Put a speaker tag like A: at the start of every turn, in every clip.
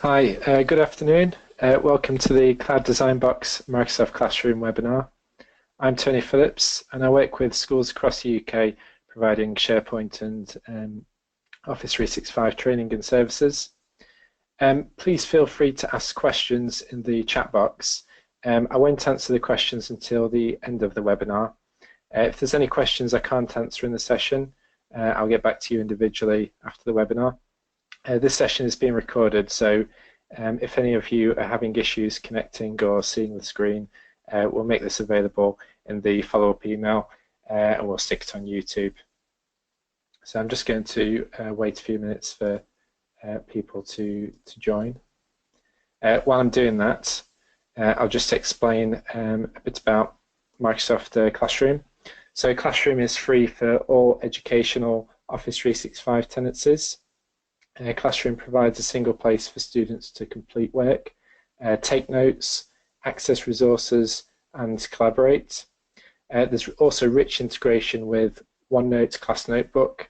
A: Hi, good afternoon. Welcome to the Cloud Design Box Microsoft Classroom webinar. I'm Tony Phillips and I work with schools across the UK providing SharePoint and Office 365 training and services. Please feel free to ask questions in the chat box. I won't answer the questions until the end of the webinar. If there's any questions I can't answer in the session, I'll get back to you individually after the webinar. This session is being recorded, so if any of you are having issues connecting or seeing the screen, we'll make this available in the follow-up email and we'll stick it on YouTube. So I'm just going to wait a few minutes for people to join. While I'm doing that, I'll just explain a bit about Microsoft Classroom. So Classroom is free for all educational Office 365 tenancies. Classroom provides a single place for students to complete work, take notes, access resources, and collaborate. There's also rich integration with OneNote Class Notebook,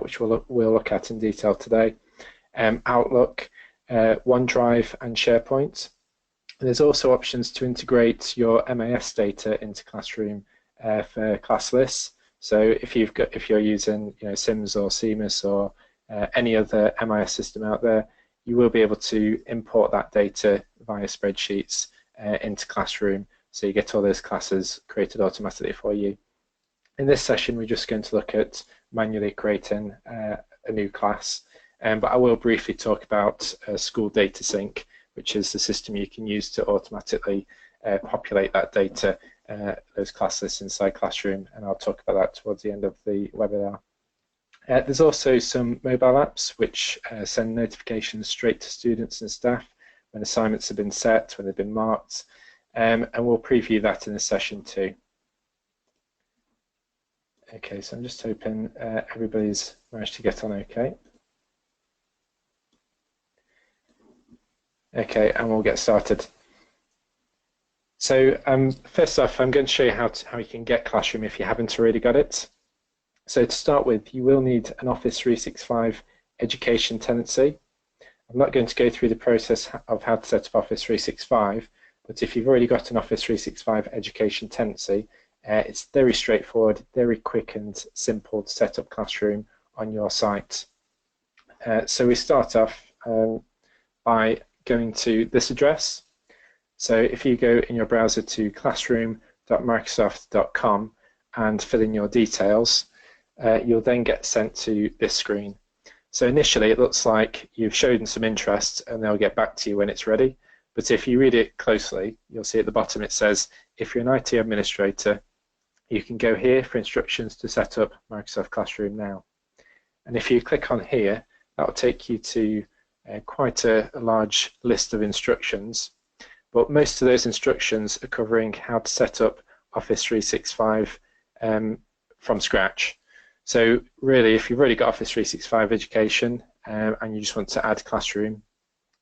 A: which we'll look at in detail today, Outlook, OneDrive and SharePoint. And there's also options to integrate your MAS data into Classroom for class lists. So if you're using SIMS or CMIS or any other MIS system out there, you will be able to import that data via spreadsheets into Classroom, so you get all those classes created automatically for you. In this session, we're just going to look at manually creating a new class, but I will briefly talk about School Data Sync, which is the system you can use to automatically populate that data, those class lists inside Classroom, and I'll talk about that towards the end of the webinar. There's also some mobile apps which send notifications straight to students and staff when assignments have been set, when they've been marked, and we'll preview that in the session too. Okay, so I'm just hoping everybody's managed to get on okay. Okay, and we'll get started. So first off, I'm going to show you how you can get Classroom if you haven't already got it. So to start with, you will need an Office 365 education tenancy. I'm not going to go through the process of how to set up Office 365, but if you've already got an Office 365 education tenancy, it's very straightforward, very quick and simple to set up Classroom on your site. So we start off by going to this address. So if you go in your browser to classroom.microsoft.com and fill in your details, you'll then get sent to this screen. So initially it looks like you've shown some interest and they'll get back to you when it's ready. But if you read it closely, you'll see at the bottom it says, if you're an IT administrator, you can go here for instructions to set up Microsoft Classroom now. And if you click on here, that will take you to quite a large list of instructions. But most of those instructions are covering how to set up Office 365 from scratch. So really, if you've already got Office 365 education and you just want to add Classroom,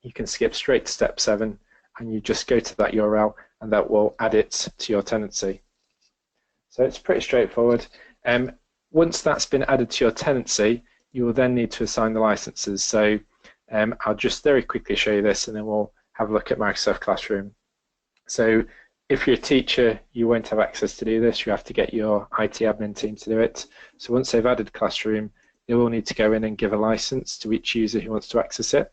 A: you can skip straight to step 7 and you just go to that URL and that will add it to your tenancy. So it's pretty straightforward. Once that's been added to your tenancy, you will then need to assign the licenses. So I'll just very quickly show you this and then we'll have a look at Microsoft Classroom. So if you're a teacher, you won't have access to do this. You have to get your IT admin team to do it. So once they've added Classroom, they will need to go in and give a license to each user who wants to access it.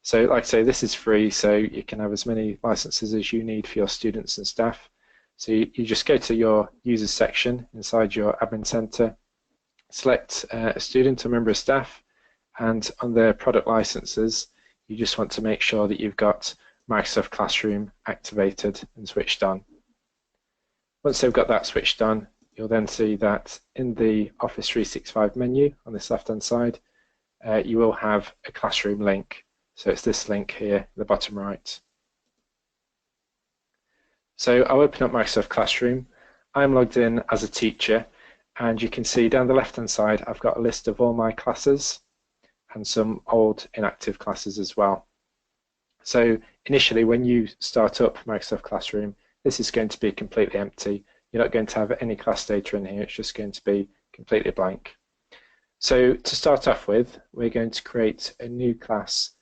A: So like I say, this is free, so you can have as many licenses as you need for your students and staff. So you just go to your users section inside your admin center, select a student or member of staff, and on their product licenses, you just want to make sure that you've got Microsoft Classroom activated and switched on. Once they've got that switched on, you'll then see that in the Office 365 menu on this left-hand side, you will have a Classroom link. So it's this link here at the bottom right. So I'll open up Microsoft Classroom. I'm logged in as a teacher, and you can see down the left-hand side, I've got a list of all my classes and some old inactive classes as well. So initially, when you start up Microsoft Classroom, this is going to be completely empty. You're not going to have any class data in here. It's just going to be completely blank. So to start off with, we're going to create a new class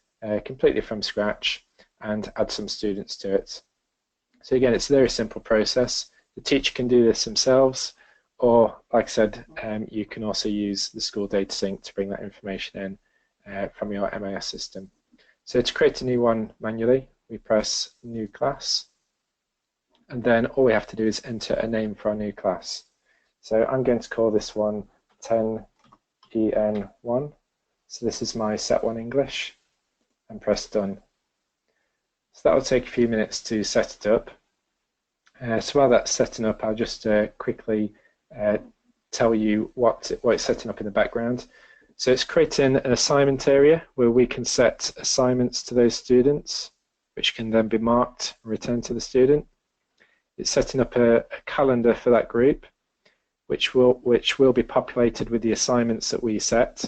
A: completely from scratch and add some students to it. So again, it's a very simple process. The teacher can do this themselves, or like I said, you can also use the school data sync to bring that information in from your MIS system. So to create a new one manually, we press New Class, and then all we have to do is enter a name for our new class. So I'm going to call this one 10EN1. So this is my Set 1 English, and press Done. So that will take a few minutes to set it up. So while that's setting up, I'll just quickly tell you what it's setting up in the background. So it's creating an assignment area where we can set assignments to those students, which can then be marked and returned to the student. It's setting up a calendar for that group, which will be populated with the assignments that we set.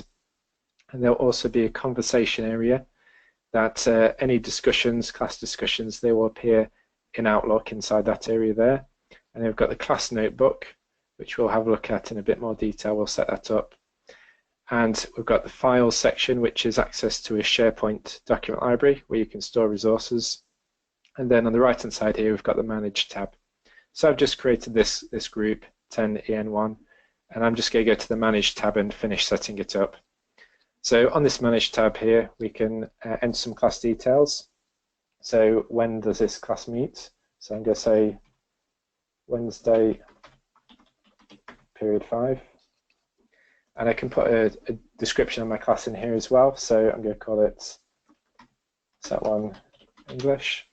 A: And there'll also be a conversation area that any discussions, class discussions, they will appear in Outlook inside that area there. And we've got the class notebook, which we'll have a look at in a bit more detail. We'll set that up. And we've got the files section, which is access to a SharePoint document library where you can store resources. And then on the right hand side here, we've got the Manage tab. So I've just created this group, 10EN1, and I'm just going to go to the Manage tab and finish setting it up. So on this Manage tab here, we can enter some class details. So when does this class meet? So I'm going to say Wednesday, period 5. And I can put a description of my class in here as well. So I'm going to call it Set 1 English.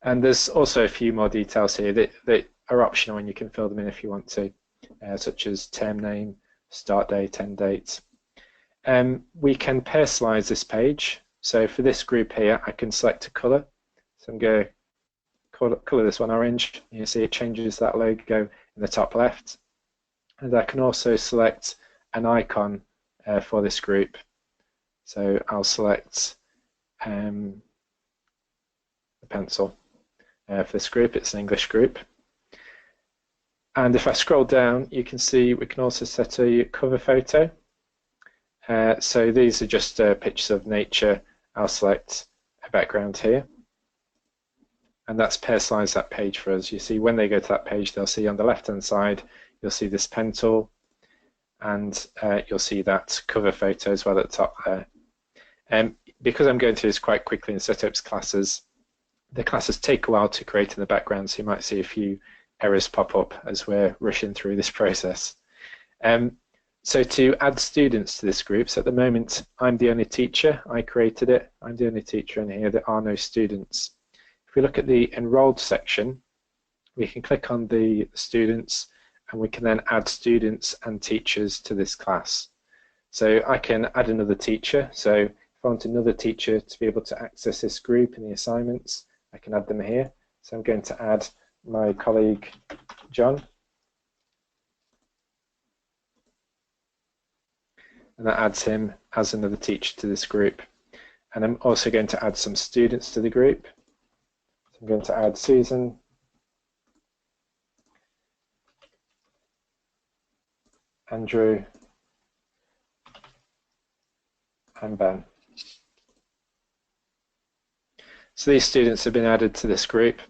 A: And there's also a few more details here that are optional, and you can fill them in if you want to, such as term name, start date, end date. We can personalize this page. So for this group here, I can select a color. So I'm going to color this one orange. You see it changes that logo in the top left. And I can also select an icon for this group. So I'll select the pencil for this group. It's an English group. And if I scroll down, you can see we can also set a cover photo. So these are just pictures of nature. I'll select a background here. And that's personalized that page for us. You see when they go to that page, they'll see on the left-hand side, you'll see this pen tool, and you'll see that cover photo as well at the top there. Because I'm going through this quite quickly in setups classes, the classes take a while to create in the background, so you might see a few errors pop up as we're rushing through this process. So to add students to this group, so at the moment I'm the only teacher, I created it, I'm the only teacher in here, there are no students. If we look at the enrolled section, we can click on the students, and we can then add students and teachers to this class. So I can add another teacher. So if I want another teacher to be able to access this group and the assignments, I can add them here. So I'm going to add my colleague John. And that adds him as another teacher to this group. And I'm also going to add some students to the group. So I'm going to add Susan, Andrew, and Ben. So these students have been added to this group.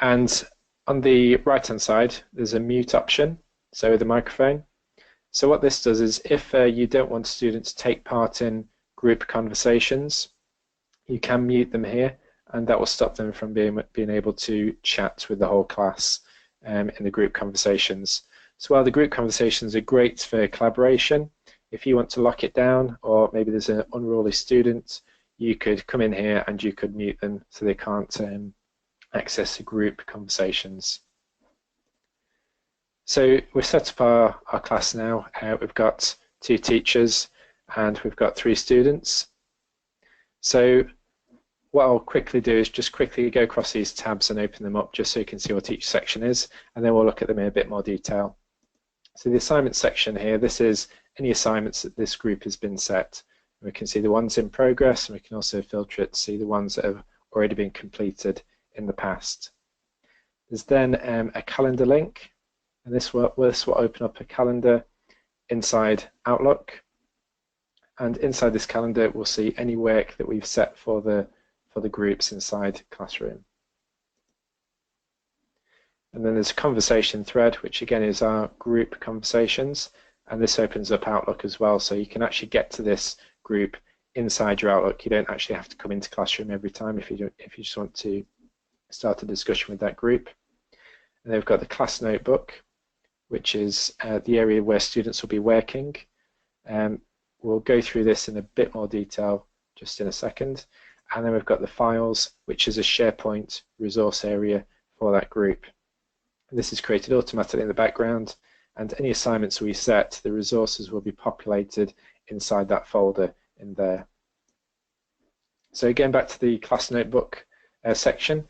A: And on the right-hand side, there's a mute option, so the microphone. So what this does is if you don't want students to take part in group conversations, you can mute them here, and that will stop them from being able to chat with the whole class in the group conversations. So while the group conversations are great for collaboration, if you want to lock it down, or maybe there's an unruly student, you could come in here and you could mute them so they can't access the group conversations. So we've set up our class now. We've got 2 teachers and we've got 3 students. So what I'll quickly do is just quickly go across these tabs and open them up just so you can see what each section is, and then we'll look at them in a bit more detail. So the assignment section here, this is any assignments that this group has been set. We can see the ones in progress, and we can also filter it to see the ones that have already been completed in the past. There's then a calendar link, and this will open up a calendar inside Outlook. And inside this calendar, we'll see any work that we've set for the groups inside Classroom. And then there's a conversation thread, which again is our group conversations. And this opens up Outlook as well, so you can actually get to this group inside your Outlook. You don't actually have to come into Classroom every time if you just want to start a discussion with that group. And then we've got the class notebook, which is the area where students will be working. We'll go through this in a bit more detail just in a second. And then we've got the files, which is a SharePoint resource area for that group. And this is created automatically in the background, and any assignments we set, the resources will be populated inside that folder in there. So again, back to the class notebook section.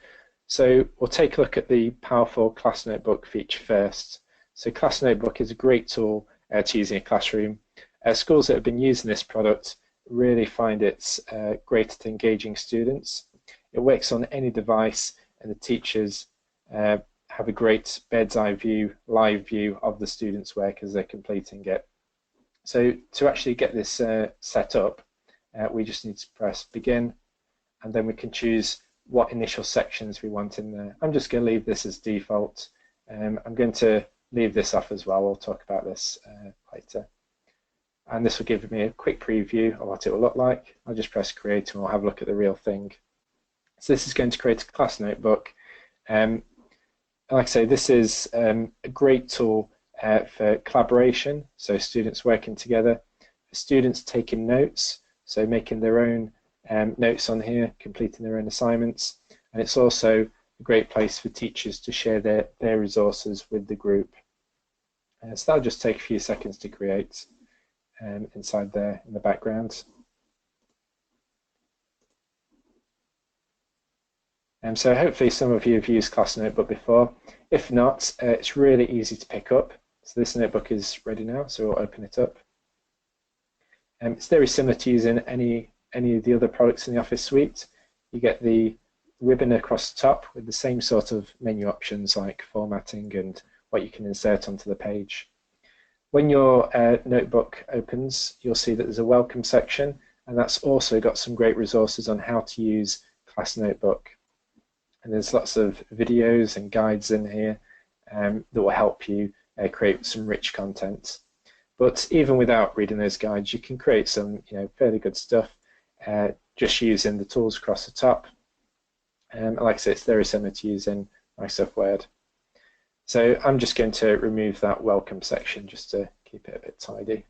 A: So we'll take a look at the powerful class notebook feature first. So class notebook is a great tool to use in a classroom. Schools that have been using this product really find it's great at engaging students. It works on any device, and the teachers have a great bird's eye view, live view of the students' work as they're completing it. So to actually get this set up, we just need to press begin, and then we can choose what initial sections we want in there. I'm just going to leave this as default. I'm going to leave this off as well. We'll talk about this later. And this will give me a quick preview of what it will look like. I'll just press create and we'll have a look at the real thing. So this is going to create a class notebook. Like I say, this is a great tool for collaboration, so students working together, for students taking notes, so making their own notes on here, completing their own assignments, and it's also a great place for teachers to share their resources with the group. So that'll just take a few seconds to create inside there in the background. So hopefully some of you have used Class Notebook before. If not, it's really easy to pick up. So this notebook is ready now, so we'll open it up. It's very similar to using any of the other products in the Office suite. You get the ribbon across the top with the same sort of menu options like formatting and what you can insert onto the page. When your notebook opens, you'll see that there's a welcome section, and that's also got some great resources on how to use Class Notebook. And there's lots of videos and guides in here that will help you create some rich content. But even without reading those guides, you can create some fairly good stuff just using the tools across the top. Like I said, it's very similar to using Microsoft Word. So I'm just going to remove that welcome section just to keep it a bit tidy.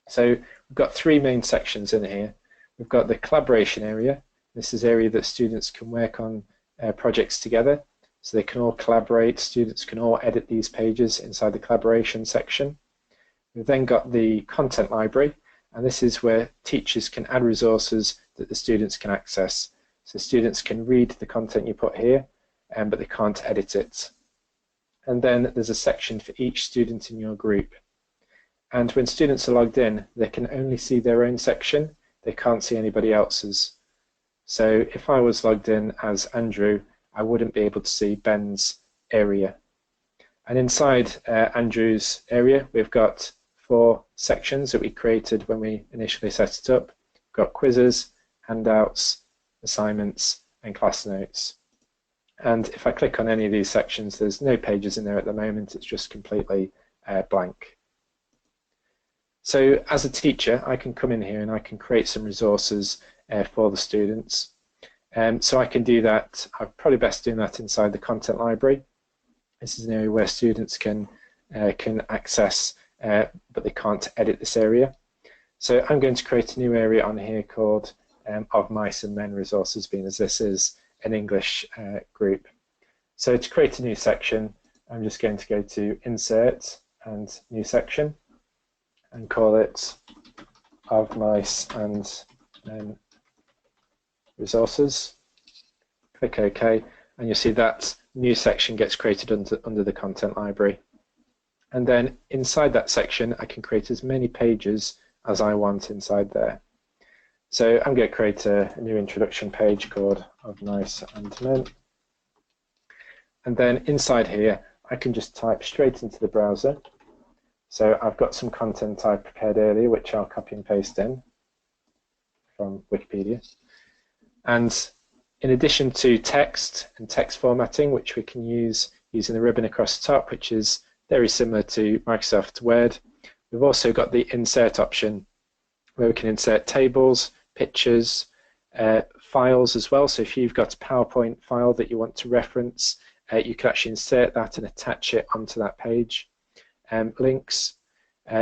A: So we've got three main sections in here. We've got the collaboration area. This is the area that students can work on projects together. So they can all collaborate, students can all edit these pages inside the collaboration section. We've then got the content library, and this is where teachers can add resources that the students can access. So students can read the content you put here, but they can't edit it. And then there's a section for each student in your group. And when students are logged in, they can only see their own section. They can't see anybody else's. So if I was logged in as Andrew, I wouldn't be able to see Ben's area. And inside Andrew's area, we've got 4 sections that we created when we initially set it up. We've got quizzes, handouts, assignments, and class notes. And if I click on any of these sections, there's no pages in there at the moment. It's just completely blank. So as a teacher, I can come in here and I can create some resources for the students. So I can do that. I'm probably best doing that inside the content library. This is an area where students can access, but they can't edit this area. So I'm going to create a new area on here called Of Mice and Men Resources, being as this is an English group. So to create a new section, I'm just going to go to Insert and New Section and call it Of Mice and Men Resources. Click OK, and you'll see that new section gets created under the content library. And then inside that section, I can create as many pages as I want inside there. So I'm going to create a new introduction page called Of Mice and Men. And then inside here, I can just type straight into the browser. So I've got some content I prepared earlier, which I'll copy and paste in from Wikipedia. And in addition to text and text formatting, which we can use using the ribbon across the top, which is very similar to Microsoft Word, we've also got the insert option where we can insert tables, pictures, files as well. So if you've got a PowerPoint file that you want to reference, you can actually insert that and attach it onto that page. Links.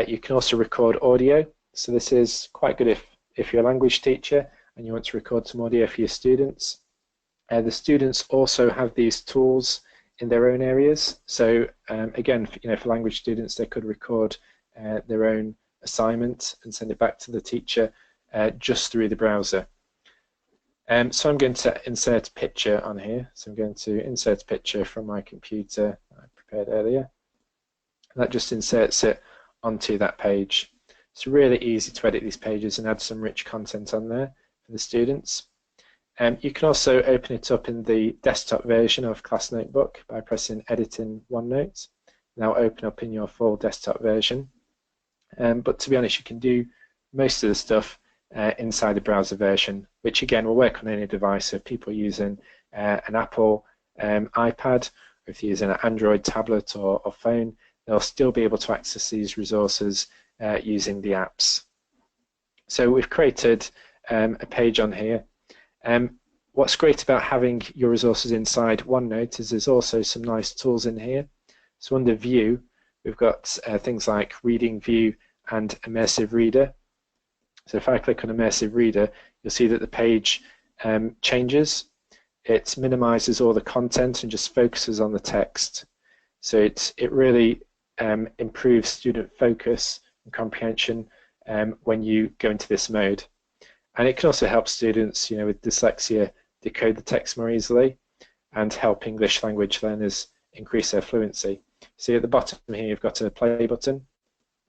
A: You can also record audio. So this is quite good if you're a language teacher and you want to record some audio for your students. The students also have these tools in their own areas. So again, for language students, they could record their own assignment and send it back to the teacher just through the browser. So I'm going to insert a picture on here. So I'm going to insert a picture from my computer I prepared earlier. And that just inserts it onto that page. It's really easy to edit these pages and add some rich content on there for the students. You can also open it up in the desktop version of Class Notebook by pressing Edit in OneNote. Now open up in your full desktop version. But to be honest, you can do most of the stuff inside the browser version, which again will work on any device. So if people are using an Apple iPad, or if you're using an Android tablet or phone, they'll still be able to access these resources using the apps. So we've created a page on here. What's great about having your resources inside OneNote is there's also some nice tools in here. So under View, we've got things like Reading View and Immersive Reader. So if I click on Immersive Reader, you'll see that the page changes. It minimizes all the content and just focuses on the text. So it really improves student focus and comprehension when you go into this mode. And it can also help students, with dyslexia decode the text more easily and help English language learners increase their fluency. See at the bottom here, you've got a play button.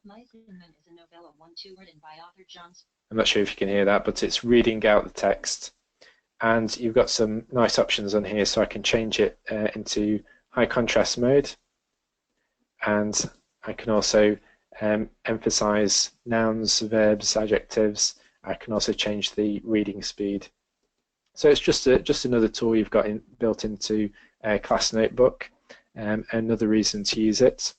B: My Cinnamon is a novella 1-2 written by author John.
A: I'm not sure if you can hear that, but it's reading out the text. And you've got some nice options on here, so I can change it into high contrast mode. And I can also emphasize nouns, verbs, adjectives. I can also change the reading speed. So it's just another tool you've got built into Class Notebook, another reason to use it.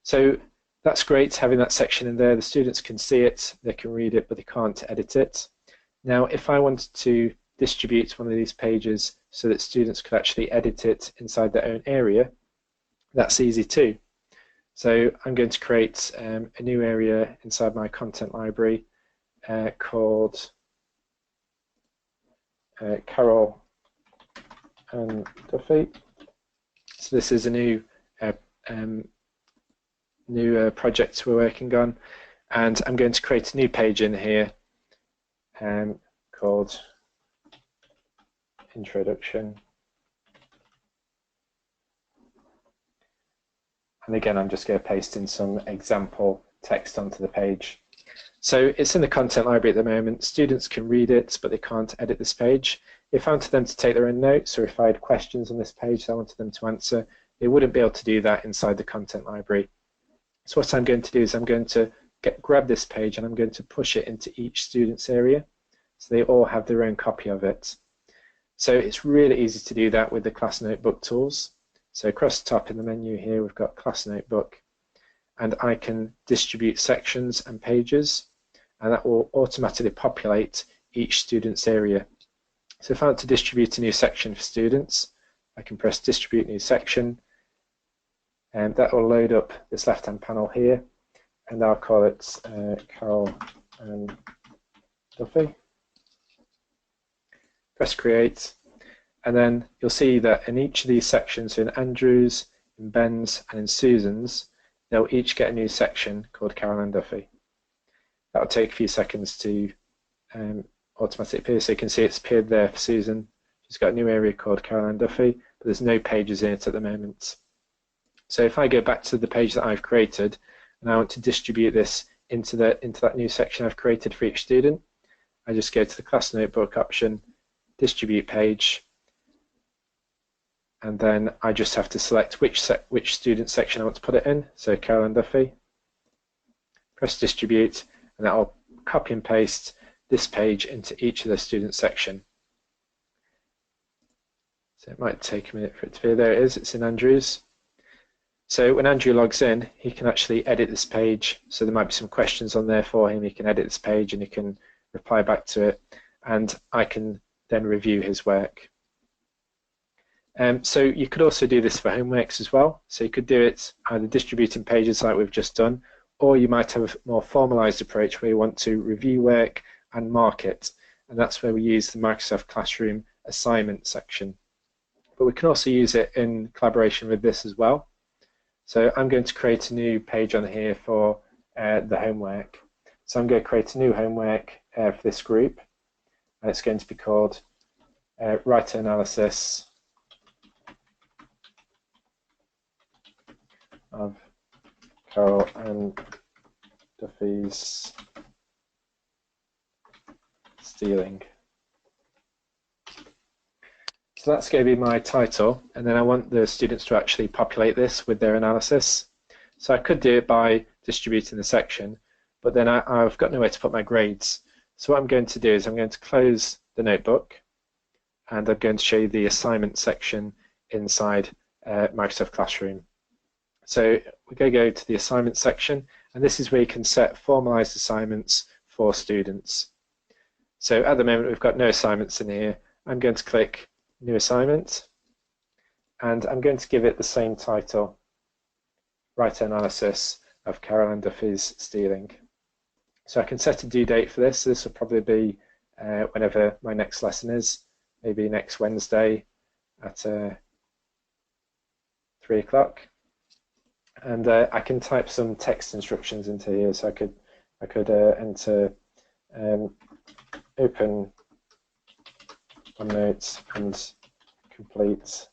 A: So that's great having that section in there. The students can see it, they can read it, but they can't edit it. Now, if I wanted to distribute one of these pages so that students could actually edit it inside their own area, that's easy too. So I'm going to create a new area inside my content library called Carol and Duffy. So this is a new project we're working on, and I'm going to create a new page in here called Introduction. And again, I'm just going to paste in some example text onto the page. So it's in the content library at the moment. Students can read it, but they can't edit this page. If I wanted them to take their own notes, or if I had questions on this page that I wanted them to answer, they wouldn't be able to do that inside the content library. So what I'm going to do is I'm going to grab this page and I'm going to push it into each student's area, so they all have their own copy of it. So it's really easy to do that with the Class Notebook tools. So across the top in the menu here, we've got Class Notebook, and I can distribute sections and pages, and that will automatically populate each student's area. So if I want to distribute a new section for students, I can press Distribute New Section, and that will load up this left-hand panel here, and I'll call it Carol and Duffy. Press Create, and then you'll see that in each of these sections, so in Andrew's, in Ben's, and in Susan's, they'll each get a new section called Carol and Duffy. That'll take a few seconds to automatically appear. So you can see it's appeared there for Susan. She's got a new area called Carol and Duffy, but there's no pages in it at the moment. So if I go back to the page that I've created, and I want to distribute this into that new section I've created for each student, I just go to the Class Notebook option, Distribute Page, and then I just have to select which student section I want to put it in, so Carol and Duffy, press distribute, and that will copy and paste this page into each of the student section. So it might take a minute for it to be. There it is, it's in Andrew's. So when Andrew logs in, he can actually edit this page. So there might be some questions on there for him. He can edit this page and he can reply back to it. And I can then review his work. So you could also do this for homeworks as well. So you could do it either distributing pages like we've just done, or you might have a more formalized approach where you want to review work and mark it. And that's where we use the Microsoft Classroom assignment section. But we can also use it in collaboration with this as well. So I'm going to create a new page on here for the homework. So I'm going to create a new homework for this group, and it's going to be called Writer Analysis of Carol and Duffy's Stealing. So that's going to be my title, and then I want the students to actually populate this with their analysis. So I could do it by distributing the section, but then I've got nowhere to put my grades. So what I'm going to do is I'm going to close the notebook, and I'm going to show you the assignment section inside Microsoft Classroom. So we're going to go to the assignment section, and this is where you can set formalized assignments for students. So at the moment we've got no assignments in here. I'm going to click New Assignment, and I'm going to give it the same title, Writer Analysis of Carol and Duffy's Stealing. So I can set a due date for this. This will probably be whenever my next lesson is, maybe next Wednesday at 3 o'clock. And I can type some text instructions into here. So I could enter open OneNote and complete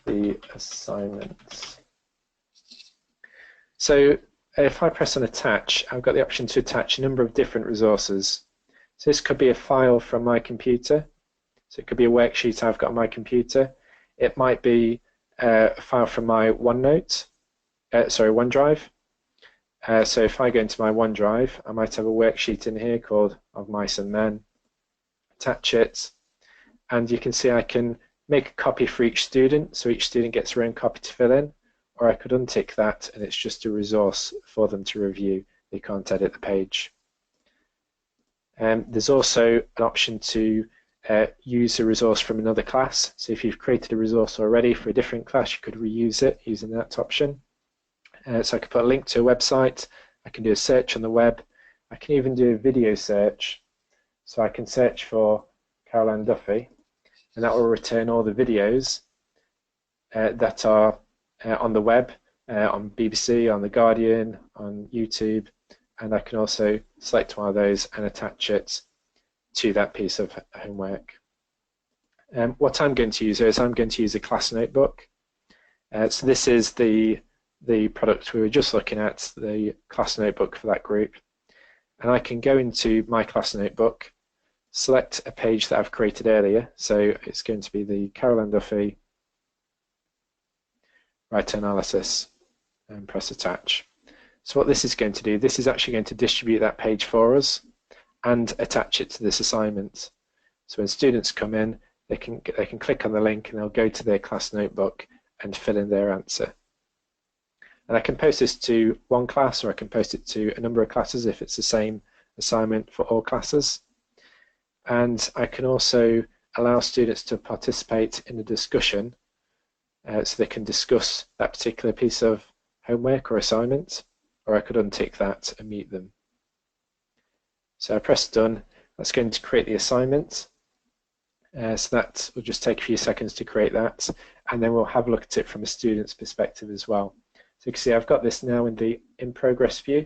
A: the assignment. So if I press on attach, I've got the option to attach a number of different resources. So this could be a file from my computer. So it could be a worksheet I've got on my computer. It might be a file from my OneNote, OneDrive. So if I go into my OneDrive, I might have a worksheet in here called Of Mice and Men. Attach it, and you can see I can make a copy for each student, so each student gets their own copy to fill in, or I could untick that and it's just a resource for them to review. They can't edit the page. There's also an option to use a resource from another class. So if you've created a resource already for a different class, you could reuse it using that option. So I could put a link to a website, I can do a search on the web, I can even do a video search. So I can search for Carol and Duffy, and that will return all the videos that are on the web, on BBC, on The Guardian, on YouTube, and I can also select one of those and attach it to that piece of homework. What I'm going to use is I'm going to use a class notebook. So this is the product we were just looking at, the class notebook for that group. And I can go into my class notebook, select a page that I've created earlier. So it's going to be the Carol and Duffy Writer Analysis, and press attach. So what this is going to do, this is actually going to distribute that page for us and attach it to this assignment. So when students come in, they can click on the link and they'll go to their class notebook and fill in their answer. And I can post this to one class, or I can post it to a number of classes if it's the same assignment for all classes. And I can also allow students to participate in the discussion, so they can discuss that particular piece of homework or assignment, or I could untick that and mute them. So I press done. That's going to create the assignment. So that will just take a few seconds to create that, and then we'll have a look at it from a student's perspective as well. So you can see I've got this now in the in progress view.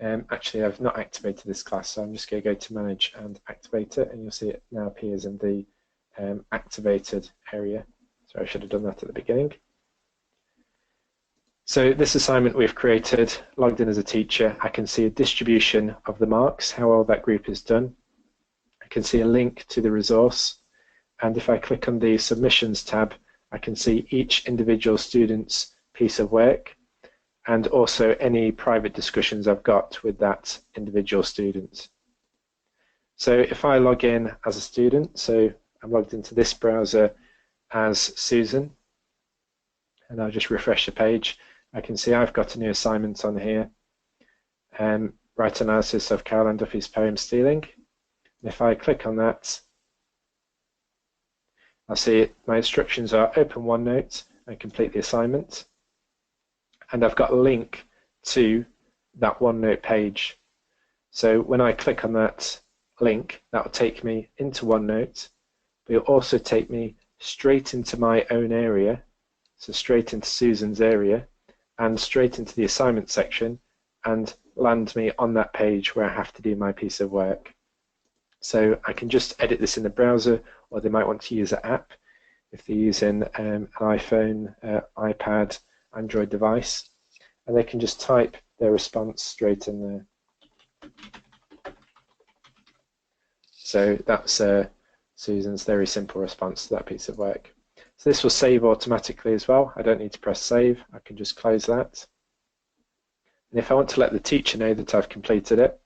A: Actually, I've not activated this class, so I'm just going to go to manage and activate it, and you'll see it now appears in the activated area. So I should have done that at the beginning. So this assignment we've created, logged in as a teacher, I can see a distribution of the marks, how well that group is done. I can see a link to the resource, and if I click on the submissions tab, I can see each individual student's piece of work, and also any private discussions I've got with that individual student. So if I log in as a student, so I'm logged into this browser as Susan, and I'll just refresh the page, I can see I've got a new assignment on here, write analysis of Carol and Duffy's poem Stealing. And if I click on that, I'll see my instructions are open OneNote and complete the assignment. And I've got a link to that OneNote page. So when I click on that link, that will take me into OneNote, but it'll also take me straight into my own area, so straight into Susan's area, and straight into the assignment section, and land me on that page where I have to do my piece of work. So I can just edit this in the browser, or they might want to use an app if they're using an iPhone, iPad, Android device, and they can just type their response straight in there. So that's Susan's very simple response to that piece of work. So this will save automatically as well. I don't need to press save. I can just close that. And if I want to let the teacher know that I've completed it,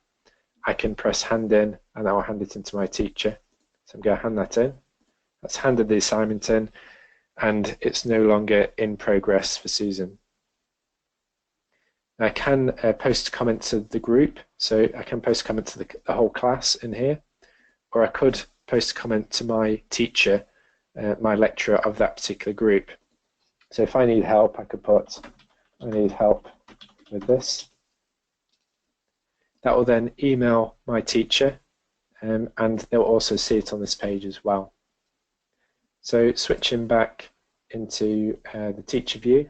A: I can press hand in, and that will hand it into my teacher. So I'm going to hand that in. That's handed the assignment in, and it's no longer in progress for Susan. I can post a comment to the group, so I can post a comment to the whole class in here, or I could post a comment to my teacher, my lecturer of that particular group. So if I need help, I could put, I need help with this. That will then email my teacher, and they'll also see it on this page as well. So switching back into the teacher view,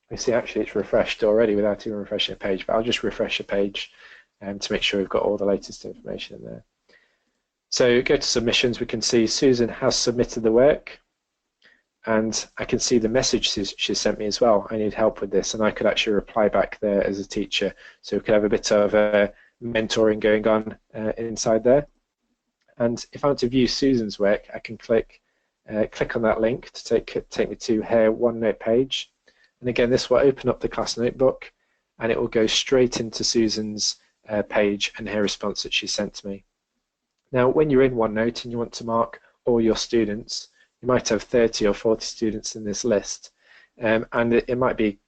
A: we see actually it's refreshed already without even refreshing a page, but I'll just refresh a page to make sure we've got all the latest information in there. So go to submissions, we can see Susan has submitted the work, and I can see the message she sent me as well. I need help with this, and I could actually reply back there as a teacher. So we could have a bit of mentoring going on inside there. And if I want to view Susan's work, I can click on that link to take me to her OneNote page. And again, this will open up the class notebook, and it will go straight into Susan's page and her response that she sent to me. Now, when you're in OneNote and you want to mark all your students, you might have 30 or 40 students in this list, and it might be,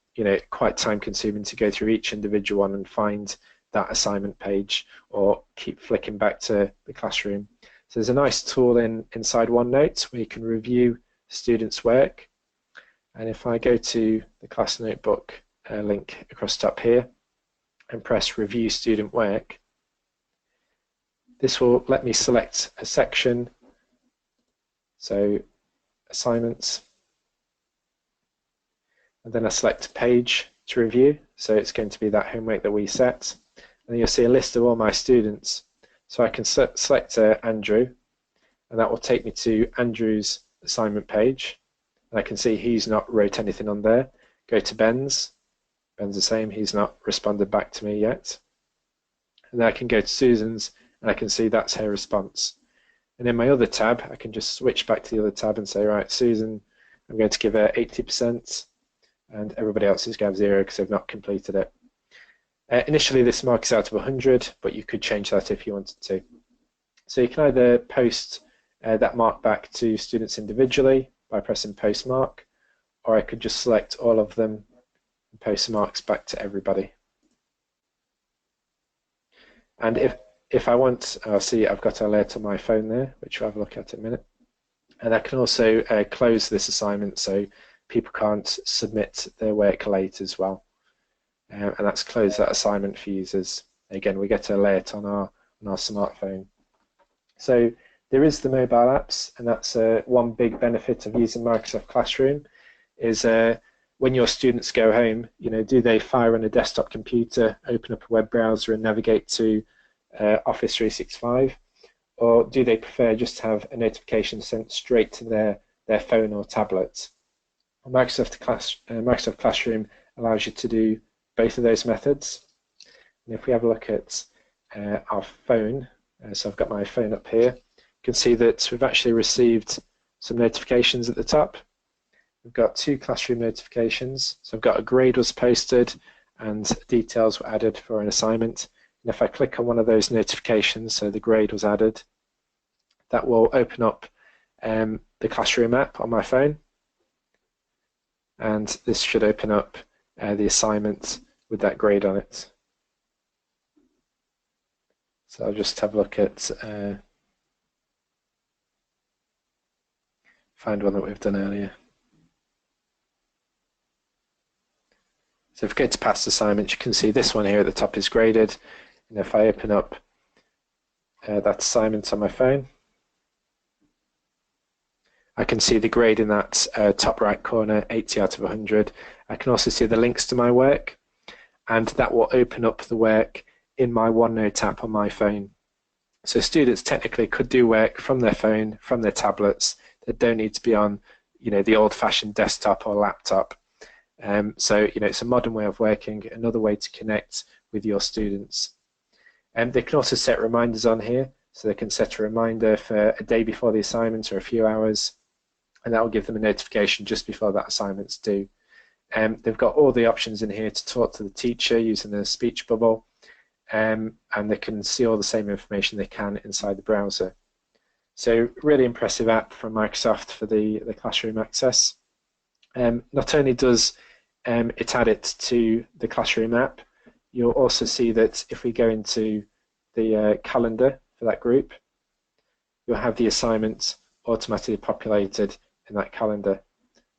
A: quite time-consuming to go through each individual one and find that assignment page, or keep flicking back to the classroom. So there's a nice tool inside OneNote where you can review students' work. And if I go to the class notebook link across the top here and press Review Student Work, this will let me select a section, so assignments, and then I select a page to review, so it's going to be that homework that we set, and you'll see a list of all my students. So I can select Andrew, and that will take me to Andrew's assignment page, and I can see he's not wrote anything on there. Go to Ben's the same, he's not responded back to me yet. And then I can go to Susan's, and I can see that's her response. And in my other tab, I can just switch back to the other tab and say, right, Susan, I'm going to give her 80%, and everybody else is going to have 0 because they've not completed it. Initially, this mark is out of 100, but you could change that if you wanted to. So you can either post that mark back to students individually by pressing Post Mark, or I could just select all of them and post marks back to everybody. And if I want, I'll see I've got an alert on my phone there, which we'll have a look at in a minute. And I can also close this assignment so people can't submit their work late as well. And that's close that assignment for users. Again, we get an alert on our smartphone. So there is the mobile apps, and that's one big benefit of using Microsoft Classroom is when your students go home, do they fire on a desktop computer, open up a web browser and navigate to Office 365, or do they prefer just to have a notification sent straight to their phone or tablet? Microsoft Classroom allows you to do both of those methods. And if we have a look at our phone, so I've got my phone up here, you can see that we've actually received some notifications at the top. we've got 2 classroom notifications. So I've got a grade was posted and details were added for an assignment. And if I click on one of those notifications, so the grade was added, that will open up the classroom app on my phone. And this should open up the assignment with that grade on it. So I'll just have a look at, find one that we've done earlier. So if we go to past assignments, you can see this one here at the top is graded. And if I open up that assignment on my phone, I can see the grade in that top right corner, 80 out of 100. I can also see the links to my work, and that will open up the work in my OneNote app on my phone. So students technically could do work from their phone, from their tablets. They don't need to be on, the old-fashioned desktop or laptop. So it's a modern way of working, another way to connect with your students. They can also set reminders on here, so they can set a reminder for a day before the assignment or a few hours, and that will give them a notification just before that assignment's due. They've got all the options in here to talk to the teacher using the speech bubble, and they can see all the same information they can inside the browser. So really impressive app from Microsoft for the classroom access. Not only does it add it to the classroom app, you'll also see that if we go into the calendar for that group, you'll have the assignments automatically populated in that calendar.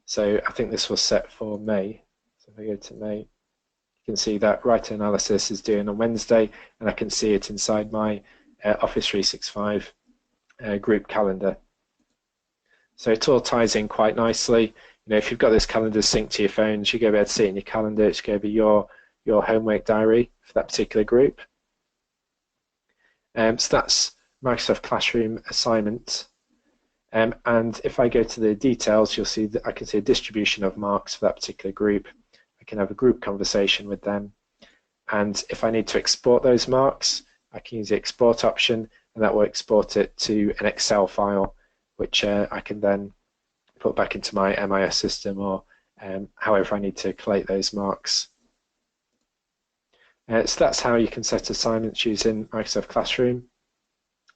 A: So I think this was set for May. So if I go to May, you can see that writer analysis is due on Wednesday, and I can see it inside my Office 365 group calendar. So it all ties in quite nicely. If you've got this calendar synced to your phones, you go be able to see it in your calendar. It's going to be your homework diary for that particular group. So that's Microsoft Classroom assignment. And if I go to the details, you'll see that I can see a distribution of marks for that particular group. I can have a group conversation with them. And if I need to export those marks, I can use the export option, and that will export it to an Excel file, which I can then put back into my MIS system, or however I need to collate those marks. So that's how you can set assignments using Microsoft Classroom.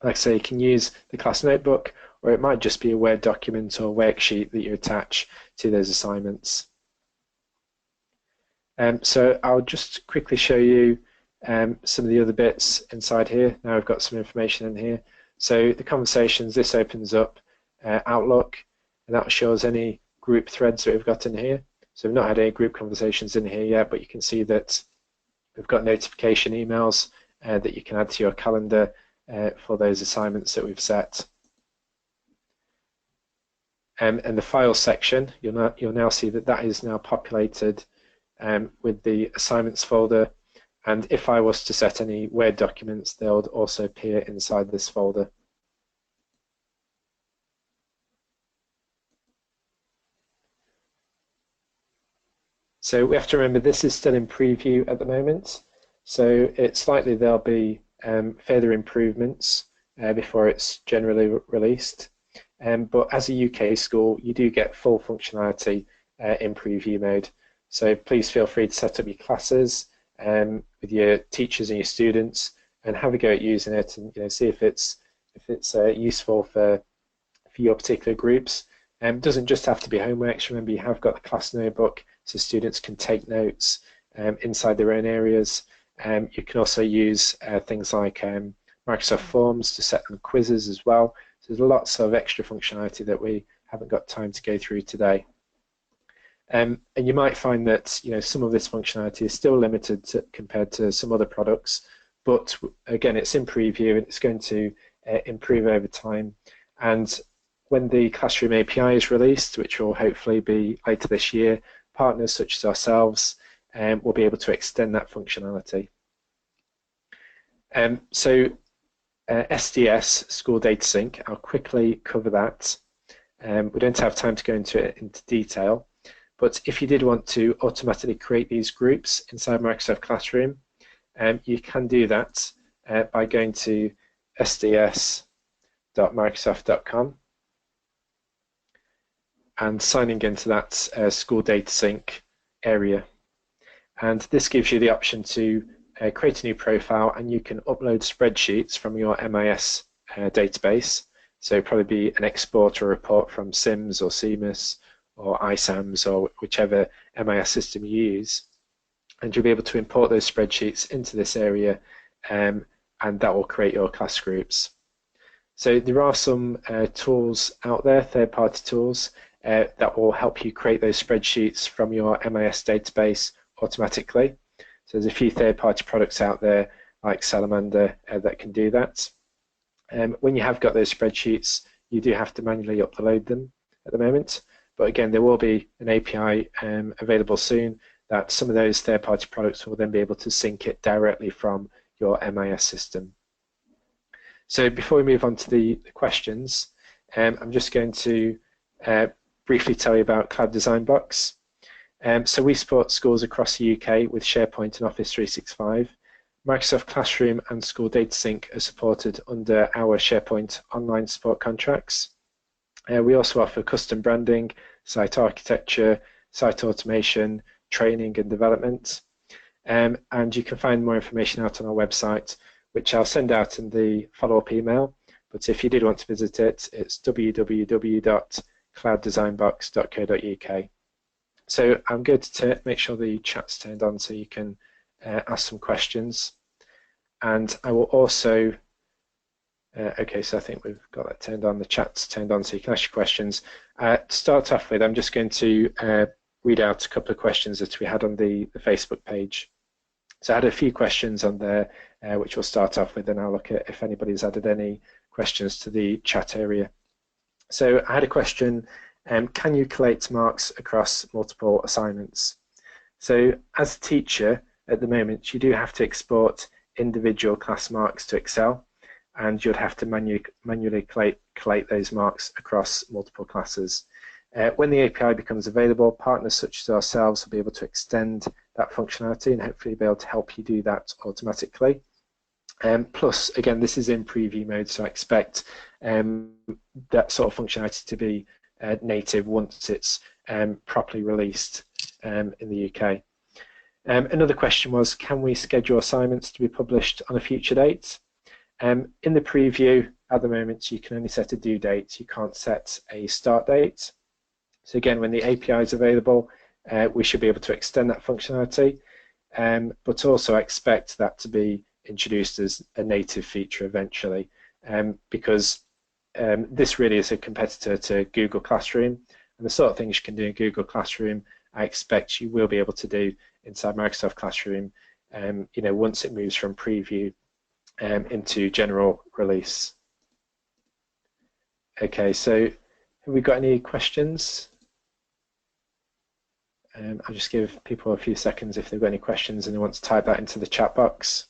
A: Like I say, you can use the class notebook, or it might just be a Word document or worksheet that you attach to those assignments. So I'll just quickly show you some of the other bits inside here. Now I've got some information in here. So the conversations, this opens up Outlook, and that shows any group threads that we've got in here. So we've not had any group conversations in here yet, but you can see that we've got notification emails that you can add to your calendar for those assignments that we've set. And the file section, you'll now see that that is now populated with the assignments folder. And if I was to set any Word documents, they'll also appear inside this folder. So we have to remember this is still in preview at the moment. So it's likely there'll be further improvements before it's generally released. But as a UK school, you do get full functionality in preview mode. So please feel free to set up your classes with your teachers and your students, and have a go at using it, and see if it's useful for your particular groups. It doesn't just have to be homeworks. Remember, you have got the class notebook, so students can take notes inside their own areas. You can also use things like Microsoft Forms to set them quizzes as well. So there's lots of extra functionality that we haven't got time to go through today. And you might find that some of this functionality is still limited compared to some other products, but again, it's in preview and it's going to improve over time. And when the Classroom API is released, which will hopefully be later this year, partners such as ourselves will be able to extend that functionality. So SDS, School Data Sync, I'll quickly cover that. We don't have time to go into detail, but if you did want to automatically create these groups inside Microsoft Classroom, you can do that by going to sds.microsoft.com. and signing into that school data sync area. And this gives you the option to create a new profile, and you can upload spreadsheets from your MIS database. So probably be an export or report from SIMS or CMIS or ISAMS or whichever MIS system you use. And you'll be able to import those spreadsheets into this area, and that will create your class groups. So there are some tools out there, third-party tools, that will help you create those spreadsheets from your MIS database automatically. So there's a few third-party products out there like Salamander that can do that. When you have got those spreadsheets, you do have to manually upload them at the moment. But again, there will be an API available soon that some of those third-party products will then be able to sync it directly from your MIS system. So before we move on to the questions, I'm just going to briefly tell you about Cloud Design Box. So we support schools across the UK with SharePoint and Office 365. Microsoft Classroom and School Data Sync are supported under our SharePoint online support contracts. We also offer custom branding, site architecture, site automation, training and development. And you can find more information out on our website, which I'll send out in the follow-up email. But if you did want to visit it, it's www.clouddesignbox.co.uk. So I'm going to make sure the chat's turned on so you can ask some questions. And I will also, okay, so I think we've got that turned on, the chat's turned on so you can ask your questions. To start off with, I'm just going to read out a couple of questions that we had on the Facebook page. So I had a few questions on there, which we'll start off with, and I'll look at if anybody's added any questions to the chat area. So I had a question, can you collate marks across multiple assignments? So as a teacher, at the moment, you do have to export individual class marks to Excel, and you'd have to manually collate those marks across multiple classes. When the API becomes available, partners such as ourselves will be able to extend that functionality and hopefully be able to help you do that automatically. Plus, again, this is in preview mode, so I expect that sort of functionality to be native once it's properly released in the UK. Another question was, can we schedule assignments to be published on a future date? In the preview, at the moment, you can only set a due date. You can't set a start date. So again, when the API is available, we should be able to extend that functionality, but also expect that to be introduced as a native feature eventually, because this really is a competitor to Google Classroom, and the sort of things you can do in Google Classroom, I expect you will be able to do inside Microsoft Classroom, you know, once it moves from preview into general release. Okay, so have we got any questions? I'll just give people a few seconds if they've got any questions and they want to type that into the chat box.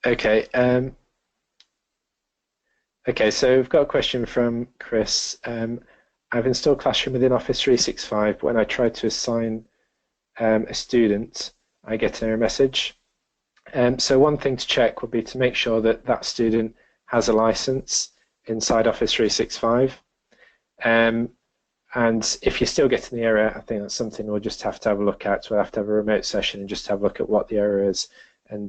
A: Okay. Okay, so we've got a question from Chris. I've installed Classroom within Office 365, but when I try to assign a student, I get an error message. So one thing to check would be to make sure that that student has a license inside Office 365. And if you're still getting the error, I think that's something we'll just have to have a look at. We'll have to have a remote session and just have a look at what the error is, and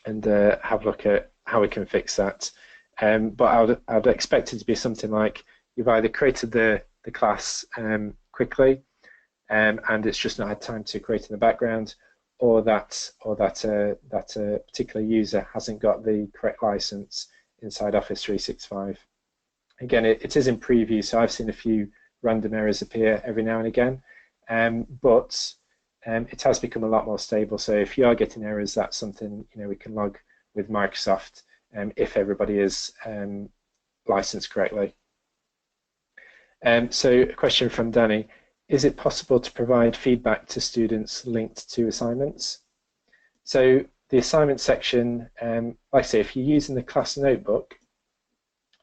A: have a look at how we can fix that. But I would expect it to be something like you've either created the class quickly, and it's just not had time to create in the background, or that a particular user hasn't got the correct license inside Office 365. Again, it is in preview, so I've seen a few random errors appear every now and again, but it has become a lot more stable. So if you are getting errors, that's something we can log with Microsoft if everybody is licensed correctly. So a question from Danny. Is it possible to provide feedback to students linked to assignments? So the assignment section, like I say, if you're using the class notebook,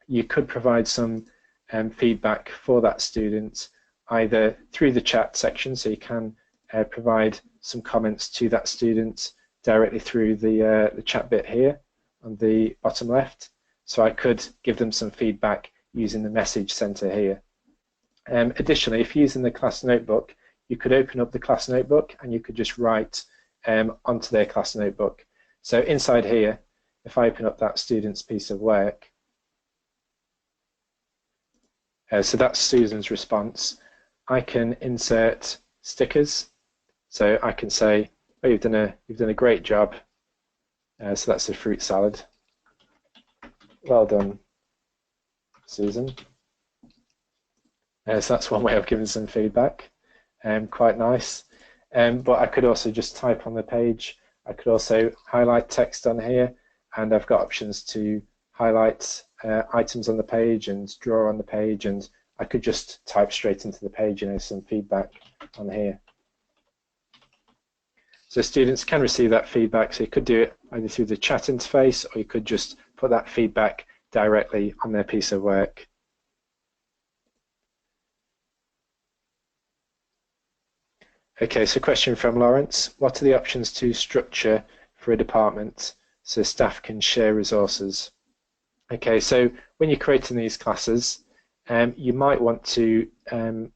A: you could provide some feedback for that student either through the chat section, so you can provide some comments to that student directly through the chat bit here on the bottom left. So I could give them some feedback using the message center here. Additionally, if you're using the class notebook, you could open up the class notebook and you could just write onto their class notebook. So inside here, if I open up that student's piece of work, so that's Susan's response, I can insert stickers. So I can say, oh, you've done a great job. So that's a fruit salad. Well done, Susan. So that's one way of giving some feedback. Quite nice. But I could also just type on the page. I could also highlight text on here, and I've got options to highlight items on the page and draw on the page, and I could just type straight into the page, some feedback on here. So students can receive that feedback, so you could do it either through the chat interface, or you could just put that feedback directly on their piece of work. Okay, so question from Lawrence. What are the options to structure for a department so staff can share resources? Okay, so when you're creating these classes, you might want to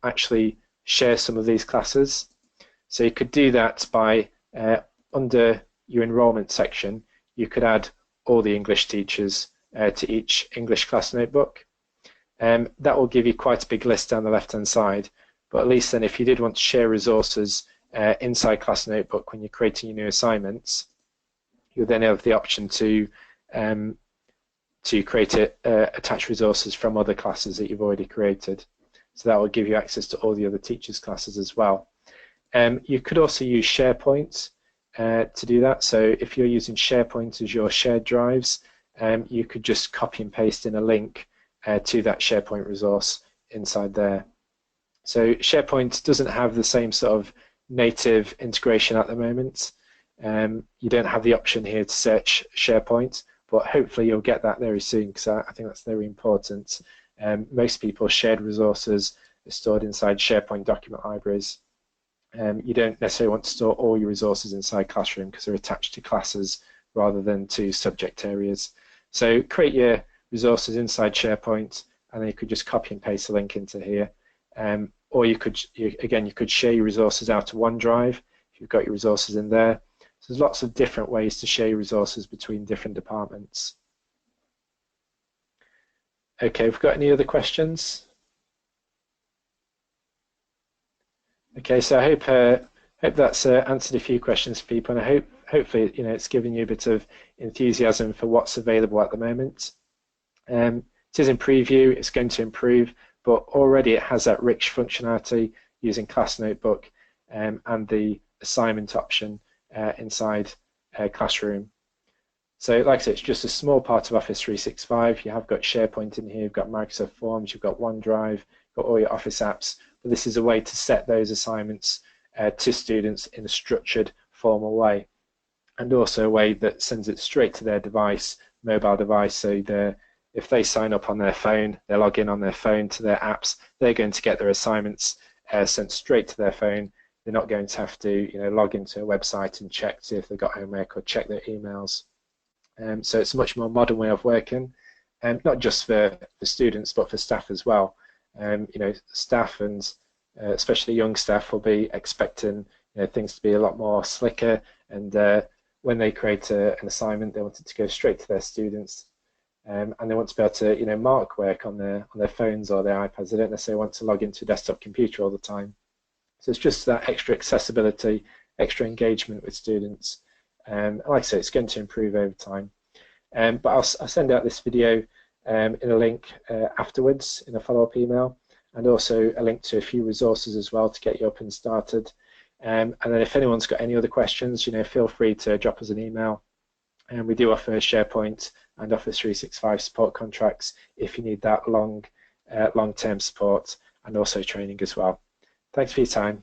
A: actually share some of these classes. So you could do that by, under your enrollment section, you could add all the English teachers to each English class notebook. That will give you quite a big list down the left-hand side. But at least then, if you did want to share resources inside Class Notebook when you're creating your new assignments, you'll then have the option to create attach resources from other classes that you've already created. So that will give you access to all the other teachers' classes as well. You could also use SharePoint to do that. So if you're using SharePoint as your shared drives, you could just copy and paste in a link to that SharePoint resource inside there. So SharePoint doesn't have the same sort of native integration at the moment. You don't have the option here to search SharePoint, but hopefully you'll get that very soon, because I think that's very important. Most people's shared resources are stored inside SharePoint document libraries. You don't necessarily want to store all your resources inside Classroom because they're attached to classes rather than to subject areas. So create your resources inside SharePoint, and then you could just copy and paste a link into here. Or you could share your resources out to OneDrive if you've got your resources in there. So there's lots of different ways to share your resources between different departments. Okay, have we got any other questions? Okay, so I hope that's answered a few questions for people, and hopefully it's given you a bit of enthusiasm for what's available at the moment. It is in preview, it's going to improve, but already it has that rich functionality using Class Notebook and the assignment option inside Classroom. So like I said, it's just a small part of Office 365. You have got SharePoint in here, you've got Microsoft Forms, you've got OneDrive, you've got all your Office apps, but this is a way to set those assignments to students in a structured, formal way, and also a way that sends it straight to their device, mobile device, so if they sign up on their phone, they log in on their phone to their apps, they're going to get their assignments sent straight to their phone. They're not going to have to log into a website and check to see if they've got homework or check their emails. So it's a much more modern way of working, not just for students but for staff as well. Staff and especially young staff will be expecting things to be a lot more slicker, and when they create an assignment, they want it to go straight to their students. And they want to be able to, mark work on their phones or their iPads. They don't necessarily want to log into a desktop computer all the time. So it's just that extra accessibility, extra engagement with students. Like I say, it's going to improve over time. But I'll send out this video in a link afterwards in a follow-up email, and also a link to a few resources as well to get you up and started. And then if anyone's got any other questions, feel free to drop us an email. And we do offer SharePoint and Office 365 support contracts if you need that long-term support, and also training as well. Thanks for your time.